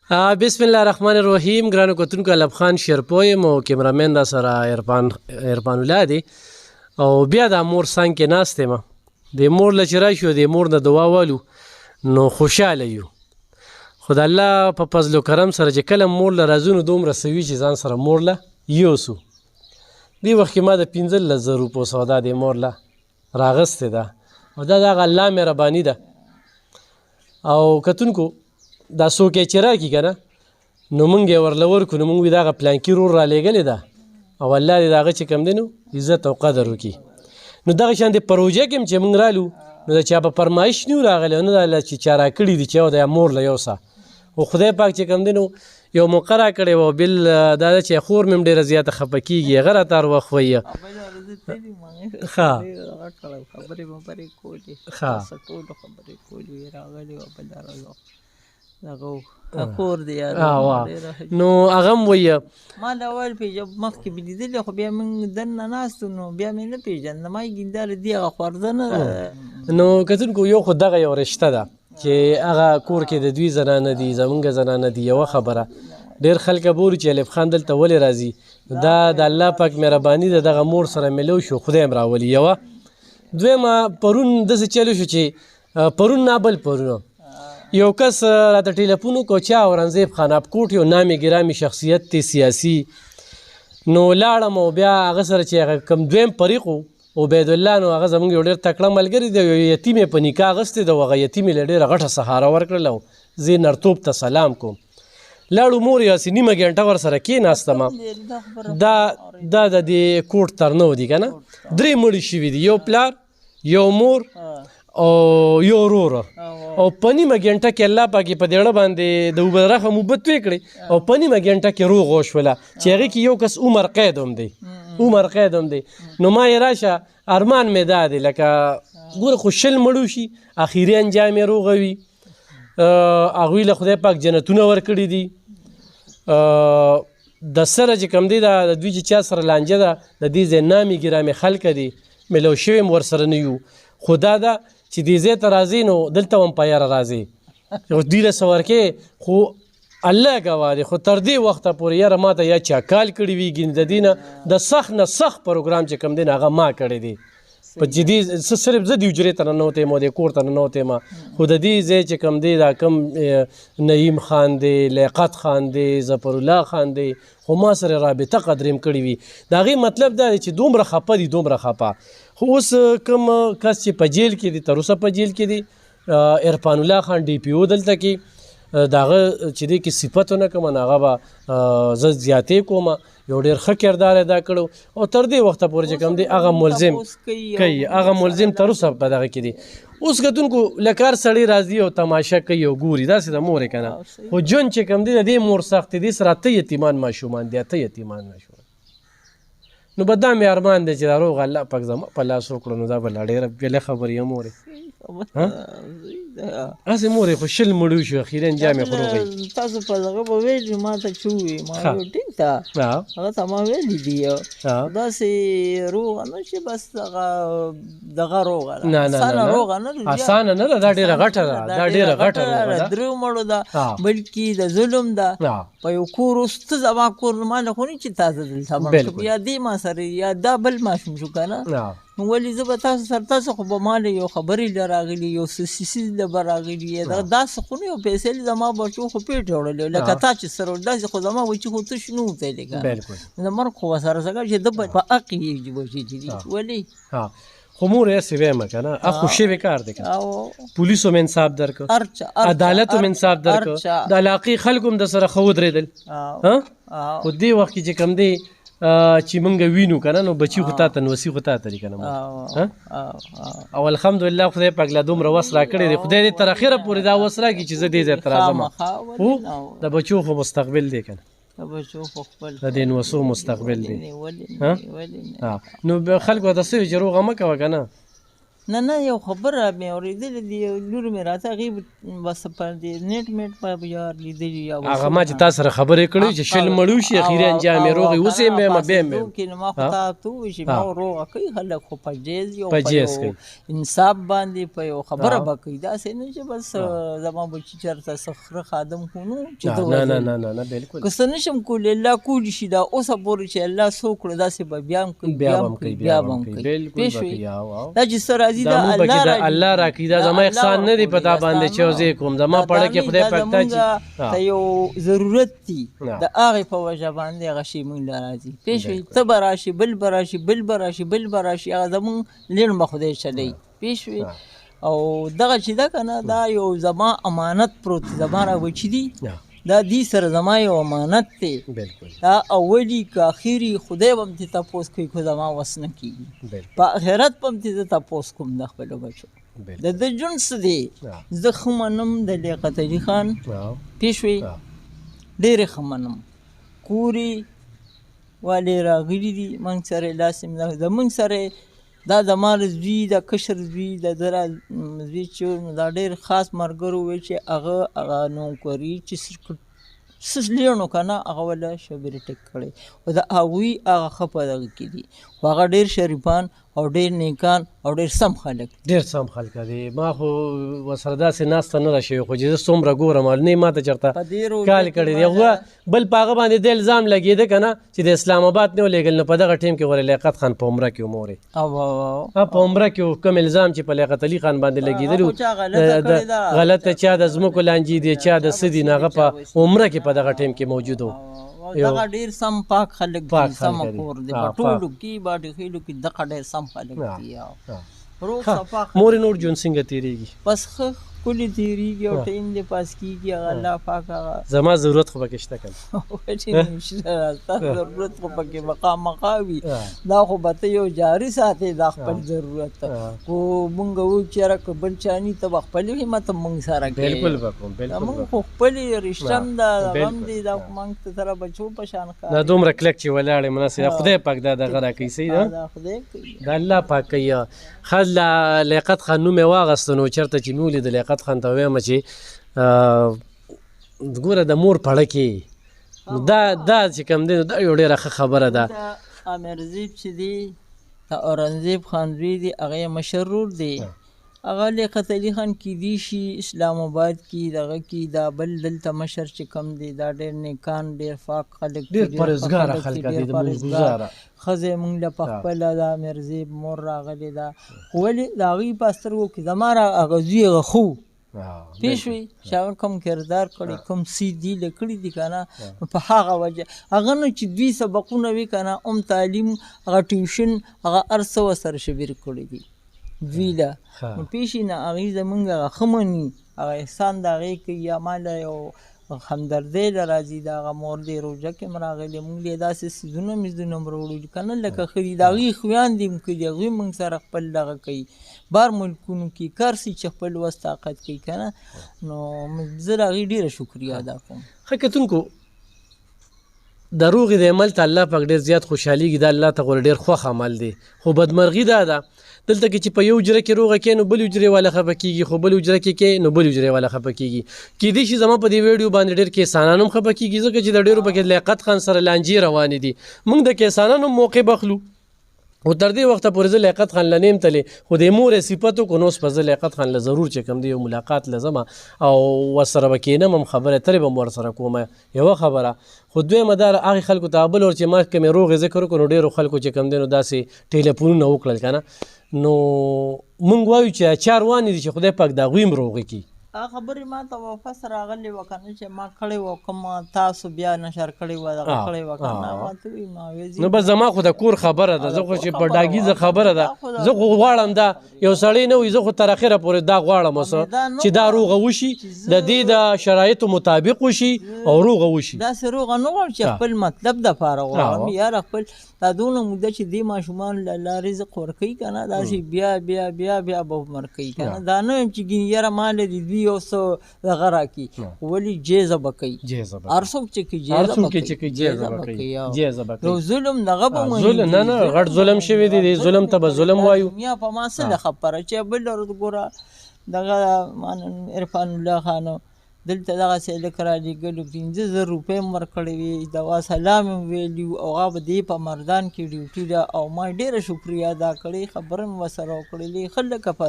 بسم الله الرحمن الرحیم. ګرانو کتونکو، الب خان شیرپو یم او کیمرامین دا سره عرفان الله دی او بیا د مور څنګ کې ناست یم. د مور له چې راشو د مور نه دعا والو نو خوشحاله یو. خو د الله په فضل و کرم سره چې کله مور له راځو نو دومره سوي چې ځان سره مور له یوسو. دې وخت کې ما د 15,000 روپو سودا د مور له راغستې ده او دا د هغه الله مهرباني ده. او کتونکو دا څوک یې چې راکړي که نه نو موږ یې ورله ورکړو، نو موږ وي د هغه پلانکي رور رالیږلې ده او الله دې د هغه چې کوم دی نو عزت او قدر وکړي. نو دغه شان د پروژه کې هم چې موږ رالو نو د چا په فرمایش نه یو راغلی، نه دا چې چا راکړي دي چې یو د مور له یو څه خو خدای پاک چې کوم دی نو یو موقع راکړې وه. بل دا ده چې خور مې هم ډېره زیاته خفه کېږي، هغه راته هر وخت وایي ښه کور دی نو هغه هم وایي ما دا ویل مخکې مې لیدلې خو بیا موږ دننه ناستو نو بیا مې نه پېژندم. ما ګینداره دي هغه خورده نه ده. نو کتونکو یو خو دغه یو رشته ده چې هغه کور کې د دوی زنانه دي، زمونږ زنانه دي. یوه خبره ډېر خلک بولي چې الف خان دلته ولې راځي، دا د الله پاک مهرباني ده. دغه مور سره میلو شو، خدای هم راولي. یوه دویمه پرون داسې چلو شو چې پرون نه بل پرونه یو کس راته ټیلیفون وکړو چې اورنګزیب خان ابکوټ یو نامې ګرامې شخصیت دی سیاسي. نو لاړم او بیا هغه سره چې هغه کوم دویم فریق و عبیدالله، نو هغه زموږ یو ډېر تکړه ملګري دی. یو یتیم یې په نکاح اخیستی دی او هغه یتیم یې له ډېره غټه سهاره ورکړله او زه یې نرتوب ته سلام کوم. لاړو مور یې هسې نیمه ګنټه ورسره کېناستمه. دا د دې کوټ ترنو دي که نه، 3 مړي شوي دي، یو پلار، یو مور او یو وروره. او په نیمه ګنټه کې الله پاک په دېړه باندې د اوبه رخم اوبه توی کړې او په نیمه ګنټه کې روغ وشوله چې هغې کې یو کس عمر قید هم دی. نو ما یې راشه ارمان مې دا دی لکه ګوره خو 20 مړو شي اخري انجام یې روغه وي. هغوی له خدای پاک جنتونه ورکړي دي. د سره چې کوم دی د دوی چې چا سره لانجه ده د دې ځای نامې ګرامې خلکه دي، میلو شوي هم ورسره نه یو. خو دا ده چې دې ځای ته راځي نو دلته هم په یاره راځي دوی له څه ورکې. خو الله ګواه دی، خو تر دې وخته پورې یاره ما ته یا چا کال کړي وي د دې نه د سخت نه سخت پروګرام چې کوم دی نه هغه ما کړی دی. په جدي صرف زه د حجرې ته ننوتی یم او د کور ته ننوتی یم. خو د دې ځای چې کوم دی دا کوم نعیم خان دی، لیاقت خان دی، ظفرالله خان دی، خو ما سره رابطه قدریم کړي وي. د هغې مطلب دا دی چې دومره خفه دي دومره خفه. خو اوس کوم کس چې په جیل کې دی، تر اوسه په جیل کې دی، عرفان الله خان ډي پي او دلته کې د هغه چې دی کې صفتونه کوم نو هغه به زه زیاتې کوم. یو ډېر ښه کردار ادا کړو او تر دې وخته پورې چې کوم دی هغه ملزم کوي، هغه ملزم تر اوسه په دغه کې دی. اوس کتونکو لکه هر سړی راځي او تماشه کوي او ګوري، داسې د مور یې که نه. خو ژوند چې کوم دی د دې مور سخت دی. سره 8 یتیمان ماشومان دي، 8 یتیمان ماشومان. نو به دا مې ارمان دی چې دا روغ الله پاک زما په لاس وکړو نو دا به لا ډېره بېله خبرې یم مورې. هسې مورې خو 20 مړي شو اخري انجام یې خو روغی. تاسو په دغه به ویلي ما ته چې ووایي ما ویل ټیک ده هغه ته ما ویلي دي داسې روغه نه چې بس دغه روغه ده اسانه روغه نه ده، اسانه نه ده، دا ډېره غټه ده، دا ډېره غټه ده، 3 مړو ده بلکې د ظلم ده. په یو کور اوس ته زما کور ما نه خو نه چې تاسو دلته مړ شو یا دې ما سره یا دا بل ماشوم شو که نه. نو ولې زه به تاسو سره تاسو خو به ما له یو خبرې له راغلي یو څه څیز له به راغلي داسې خو نه یو پیسې له زما بچو خو پیټ جوړلی لکه تا چې سره داسې خو زما بچي خو تش نه وتلی که د مرګ خو ورسره څه چې ده په حق یې بچي چې دي ولې. خو مور یې ویمه که نه خو شوی کار دی که پولیسو م انصاف درکړ، عدالت م انصاف درکړ، د علاقې خلکو هم د سره ښه ودرېدل. خو دې وخت کې چې کوم دی چې مونږ وینو که نه نو بچي خو تا ته نوسي خو تا ته دي که نه. او الحمدلله خدای پاک لا دومره وس راکړی دی. خدای دې تر اخره پورې دا وس راکړي چې زه دې ځای ته راځم. خو د بچو خو مستقبل دی که نه، د دې نوسو مستقبل دی. نو خلکو ته څه وي چې روغه مه کوه که نه، نه یو خبره مې اورېدلې دي لور مې راته هغې بس په دې نیټ میټ په یار لیدلي هغه ما چې تا سره خبرې کړې چې شل مړو شي اخري انجام یې روغ یې اوس یې بیا نو ما خو تا ته ووایي چې ما روغه کوي خلک خو په جیز یو په یو انصاف باندې په یو خبره به کوي داسې نه چې بس زما بچي چېرته څه خره خادم خو نو چې ته نه بالکل که څه نشم کولی الله کولی شي دا اوسه پورې چې الله څه وکړه داسې به بیا هم کوي بیا هم کوي پوه شوې دا چې څه راځي دا الله راکړي دا زما احسان نه دی په تا باندې چې زه کوم زما پړه کې خدای پاک ته یو ضرورت دی د هغې په وجه باندې هغه شی موږ له راځي پوه شوې ته به راشي بل به راشي بل به راشي بل به راشي هغه زمونږ لېڼ به خدای چلی پوه شوې او دغه چې ده که نه دا یو زما امانت پروت دی زما راوچي دي دا دی سره زما یو امانت دی دا اولی که اخیري خدای به هم ترې تپوس کوي خو زما وس نه کېږي په آخرت به هم ترې زه تپوس کوم د خپلو بچو د ده ژوند څه دی زه ښه منم د لیاقت علي خان پوه شوې ډېرې ښه منم کورې والې راغلي دي موږ سره لاس زموږ سره دا زما زوی د کشر زوی د ده زوی چې دا ډېر خاص ملګرو وی چې هغه نوکري چې څه لیڼو که نه هغه وله شبرې ټیک کړی او د هغوی هغه ښه په دغه کې دي خو هغه ډېر شریفان او ډېر نیکان او ډېر سم خلک ډېر سم خلک دي ما خو ورسره داسې ناسته نه ده شوې خو چې زه څومره ګورم نه یې ما ته چېرته کال کړی دی هغه بل په هغه باندې د الزام لګېده که نه چې د اسلام آباد نه ولېږل نو په دغه ټیم کې غوره لیاقت خان په عمره کې و مورې په عمره کې کوم الزام چې په لیاقت علي خان باندې لګېدلي غلطه چا د ځمکو لانجې دي چا د څه دي نو هغه په عمره کې په دغه ټیم کې موجود و دغه ډېر سم پاک خلک دي سمه کور دی په ټولو کې باډي خیلو کې دغه ډېر سم خلک دي روغ صفا مورې نور ژوند څنګه تېرېږي بس ښه ښکلې تېرېږي او ټایم دې پاس کېږي هغه الله پاک هغه زما ضرورت خو پکې شته که نه ستا ضرورت خو پکې مخامخا وي دا خو به ته یو جاري ساتې دا خپل ضرورت خو مونږ وایو چې یاره که بل چا ني ته به خپل همت هم مونږ سره کوې مونږ خو خپلې رشته هم ده هغه هم دی دا خو مونږ ته سره بچو په شان ښکاري دا دومره کلک چې ولاړې مناسب خدای پاک دا دغه راکوي صحیح ده خدای کوي دا الله پاک کوي ښه لیاقت خان نوم یې واغسته نو چېرته چې مې ولید لیاقت خان ته ویمه چې ګوره د مور پړه کې دا چې کوم دی دا یو ډېره ښه خبره ده امرزیب چې دی د اورنګزیب خان زوی دی هغه یې مشرور دی هغه لیاقت علي خان کیدی شي اسلام آباد کې دغه کې دا بل دلته مشر چې کم دی دا ډېر نیکان ډېر پاک خلک ډېر پرهیزګاره خلک دي د مونږ ښځې مونږ له په خپله د امرزیب مور راغلې ده خو ولې د هغوی په سترګو کې زما هغه زوی هغه ښه و پوه شوې چې هغه کوم کردار کړی کوم سی دي لیکلي دي که نه په هغه وجه هغه نه چې دوی سبقونه وي که نه هم تعلیم هغه ټیوشن هغه هر څه ورسره شبیر کړي دي دوی له نو پوه شي نه هغوی زمونږ هغه ښه مني هغه احسان د هغې کوي یا ما له یو همدردۍ له راځي د هغه مور دی روژه کې هم راغلې مونږ له یې داسې څیزونه مزدونه هم راوړي که نه لکه ښه دي د هغوی خویندې هم کوي هغوی مونږ سره خپل دغه کوي بار ملکونو کې کار سي چې خپل وس طاقت کوي که نه نو زه د هغوی ډېره شکریه ادا کوم ښه کتونکو د روغې د عمل ته الله پاک ډېر زیات خوشحالېږي دا الله ته غوره ډېر خوښ عمل دی خو بدمرغي دا ده دلته کې چې په یو حجره کې روغه کې نو بل حجرې والا خفه کېږي خو بل حجره کې نو بل حجرې والا خفه کېږي کېدای شي زما په دې ویډیو باندې ډېر کیسانان هم خفه کېږي ځکه چې د ډېرو پکې لیاقت خان سره لانجې روانې دي موږ د کیسانانو موقع بخلو خو تر دې وخته پورې زه لیاقت خان له نیم تلې خو د مورې صفت وکړو نو اوس به زه لیاقت خان له ضرور چې کوم دی یو ملاقات لزمه او ورسره به کېنم هم خبرې ترې به م ورسره کومه یوه خبره خو دویمه دا هغې خلکو ته بل ور چې ما کومې روغې ذکر وکړو نو ډېرو خلکو چې کوم دی نو داسې ټیلیفونونه وکړل که نه نو موږ وایو چې چار روانې دي چې خدای پاک د هغوی هم روغې کړي هغه خبرې ما ته واپس راغلې وه که نه چې ما کړې وه کوم تاسو بیا نشر کړې وه دغه کړې وه که نه ما ته وایي ما نو بس زما خو د کور خبره ده زه خو چې په ډاګیزه خبره ده زه خو غواړم دا یو سړی نه وي زه خو تر اخره پورې دا غواړم اوسه چې دا روغه وشي د دې د شرایطو مطابق وشي او روغه وشي داسې روغه نه غواړم چې خپل مطلب دپاره غواړم یاره خپل دا دونه موده چې دې ماشومان له الله رزق ورکوي که نه داسې بیا بیا بیا بیا به عمر کوي که نه دا نه یم چې ګینې یاره ما له دې دوی یو څه دغه راکړي ولې جیزه به کوي هر څوک چې کوي جیزه به کوي یو ظلم دغه به مني نه نه غټ ظلم شوی دی ظلم ته به ظلم وایو دنیا په ما څه ده خبره چې بل ګوره دغه عرفان الله خان دلته دغسې لکه رالیږلو 15,000 روپۍ مې ورکړې وې دوا سلام مې ویلي او هغه به دې په مردان کې ډیوټي ده او ما ډېره شکریه ادا کړې خبره مې ورسره وکړلې ښه لکه په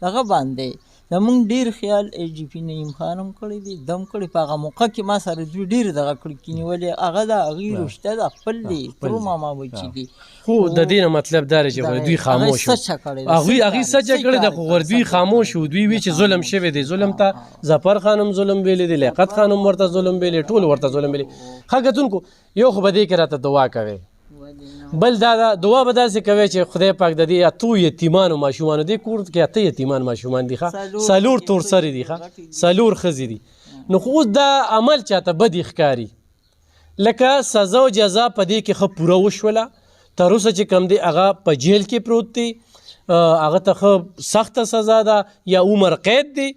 دغه باندې زمونږ ډېر خیال ای جي پي نعیم خان هم کړی دی دم کړی په هغه موقع کې ما سره دوی ډېر دغه کړي کینولې هغه د هغې رشته ده خپل دی ترو ماما بچي دي خو د دې نه مطلب دا دی چې دوی خاموش هغوی سچه کړې ده خو دوی خاموش وو دوی وی چې ظلم شوی دی ظلم ته ظفر خان هم ظلم ویلی دی لیاقت خان هم ورته ظلم ویلی ټول ورته ظلم ویلی ښه کتونکو یو خو به دې کې راته دعا کوئ بل دا دعا به داسې کوي چې خدای پاک د دې اتو یتیمانو ماشومانو دې کور کې اته یتیمان ماشومان دي ښه څلور تورسرې دي ښه څلور ښځې دي نو خو اوس دا عمل چاته بدې ښکاري لکه سزا او جزا په دې کې ښه پوره وشوله تر اوسه چې کوم دی هغه په جیل کې پروت دی هغه ته ښه سخته سزا ده یا عمر قید دی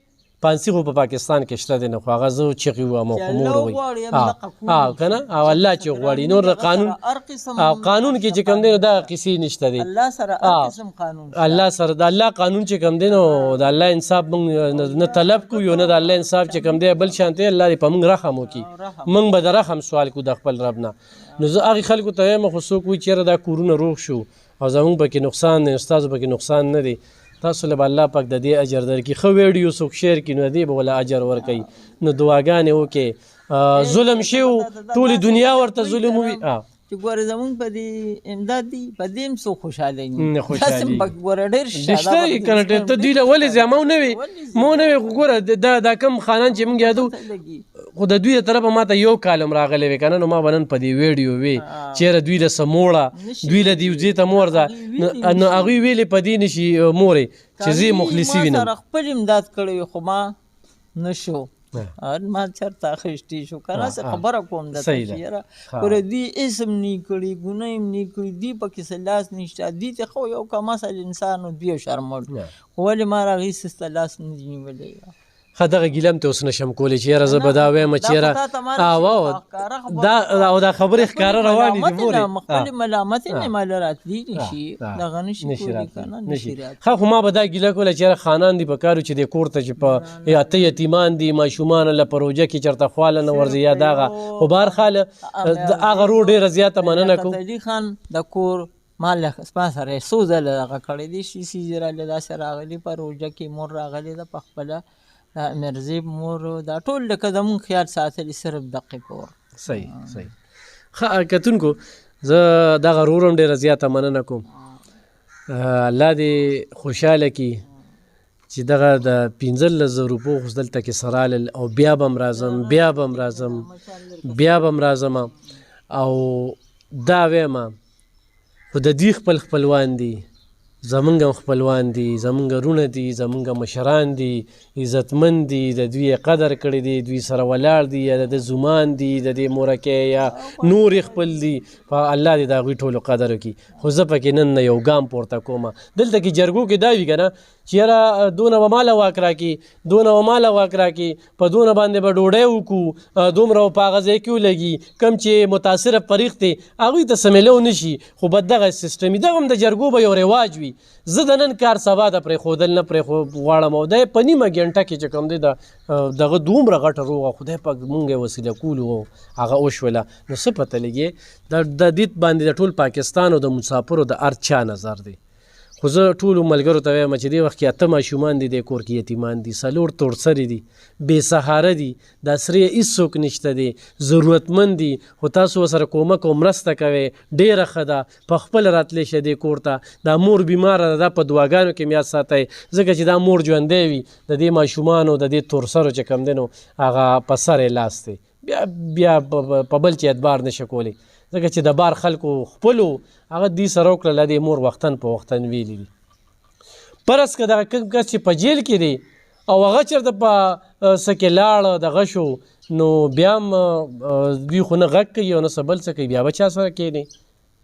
پانسی خو په پاکستان کې شته دی نه خو هغه زه چغې وم او خو مور وایي که نه او الله چې غواړي نور قانون کې چې کوم دی نو دغه قیسې نشته دی الله سره د الله قانون چې کوم دی نو د الله انصاف موږ نه طلب کوو یو نه د الله انصاف چې کوم دی بل شان دی الله دې په موږ رحم وکړي موږ به د رحم سوال کوو د خپل رب نه نو زه هغې خلکو ته وایم خو څوک وایي چېرې دا کورونه روغ شو او زموږ پکې نقصان دی ستاسو پکې نقصان نه دی تاسو له به الله پاک د دې اجر درکړي ښه ویډیو څوک شیر کړي نو دې به وله اجر ورکوي نو دعاګانې وکړې ظلم شوي ټولې دنیا ورته ظلم وي چې ګوره زمونږ په دې امداد دي په دې هم څوک خوشحاله نه داسې پکې ګوره ډېر شته که نه ته دوی له ولې ځې مو نه وي مو نه وي خو ګوره دا کوم خانان چې موږ یادو خو د دوی د طرفه ما ته یو کالم راغلی وی که نه نو ما به نن په دې ویډیو وی چېرې دوی له څه موړه دوی له دې ځای ته مور ده نو هغوی ویلې په دې نشي مورې چې زه مخلصي وینم ما سره خپل امداد کړی خو ما نشو ما چرته اخیستی شو که نه څه خبره کوم درته چې یاره ګوره دوی اسم نه کړي ګناه هم نه کړي دوی پکې څه لاس نشته دوی ته خو یو کمسل انسان و دوی شرمړ خو ولې ما راغی سسته لاس نه دي نیولی ښه دغه ګیله هم ته اوس نشم کولی چې یاره زه به دا وایم چې یاره او دا خبرې ښکاره روانې دي مورې خپلې ملامتې نه ماله راتلی نشي دغه نشي کولی که نه نشي راتلی ښه خو ما به دا ګیله کوله چې یاره خانان دي په کار چې دې کور ته چې په اته یتیمان دي ماشومان له په روژه کې چېرته خواله نه ورځي یا دغه خو بهرحال هغه رو ډېره زیاته مننه کوم علي خان د کور ما ما سره څو ځله دغه کړی دي شیسې راغلی داسې راغلي په روژه کې مور راغلې ده په خپله مرزیب مور دا ټول لکه زمونږ خیال ساتلي صرف دقیق کور صحیح ښه کتونکو زه دغه رور هم ډېره زیاته مننه کوم الله دې خوشحاله کړي چې دغه د 15,000 روپو خو دلته کې سره رالل او بیا به هم راځم بیا به هم راځم او دا وایم خو د دوی خپل خپلوان دي زمونږ هم خپلوان دي زمونږ رونه دي زمونږ مشران دي عزتمند دي د دوی قدر کړی دی دوی سره ولاړ دي یا د زومان دي د دې مورکې یا نور خپل دي په الله دې د هغوی ټولو قدر وکړي خو زه پکې نن نه یو ګام پورته کوم دلته کې جرګو کې دا وي که نه چې یاره دونه به ماله واک راکړي دونه به ماله واک راکړي په دونه باندې به ډوډۍ وکړو دومره به په هغه ځای کې ولګي کوم چې متاثره فریق دی هغوی ته څه میلو نه شي خو بد دغه سیسټم وي دغه هم د جرګو به یو رواج وي زه د نن کار سبا د پرېښودل نه غواړم او دا یې په نیمه ګنټه کې چې کوم دی دغه دومره غټه روغه خدای پاک مونږ یې وسیله کولو هغه وشوله نو څه پته لګې د دې باندې د ټول پاکستان او د مسافرو د هر چا نظر دی خو زه ټولو ملګرو ته وایم چې دې وخت کې اته ماشومان دي دې کور کې یتیمان دي څلور تورسرې دي بې سهاره دي دا سره هېڅوک نشته دی ضرورتمند دي خو تاسو ورسره کومک او مرسته کوئ ډېره ښه ده په خپله راتلی شئ دې کور ته دا مور بیماره ده دا په دعاګانو کې یاد ساتئ ځکه چې دا مور ژوندی وي د دې ماشومانو د دې تورسرو چې کوم دی نو هغه په سر یې لاس دی بیا په بل چې اعتبار نشه کولی ځکه چې د بار خلکو خپلو هغه دوی سره وکړله دې مور وختن په وختن ویلي دي فرض که دغه کوم کس چې په جیل کې دی او هغه چېرته په څه کې لاړ دغه شو نو بیا هم دوی خو نه غږ کوي او نه څه بل څه کوي بیا به چا سره کښېني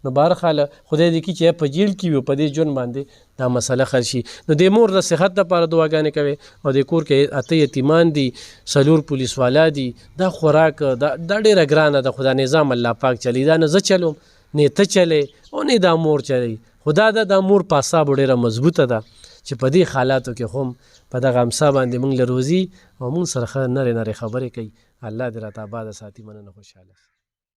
نو بهرحاله خدای دې کړي چې په جیل کې وي په دې ژوند باندې دا مسله حل شي. نو د مور د صحت لپاره دعاګانې کوي او د کور کې 8 یتیمان دي 4 پولیس والا دي. دا خوراک دا ډېره ګرانه ده. خو دا نظام الله پاک چلی دا نه زه چلوم نه ته چلې او نه دا مور چلی. خدا دا مور په اعصابو ډېره مضبوطه ده چې په دې حالاتو کې خو په دغه امسا باندې موږ له روزي او موږ سره نرې نرې خبرې کوي. الله دې راته آباده ساتي. مننه. خوشحاله.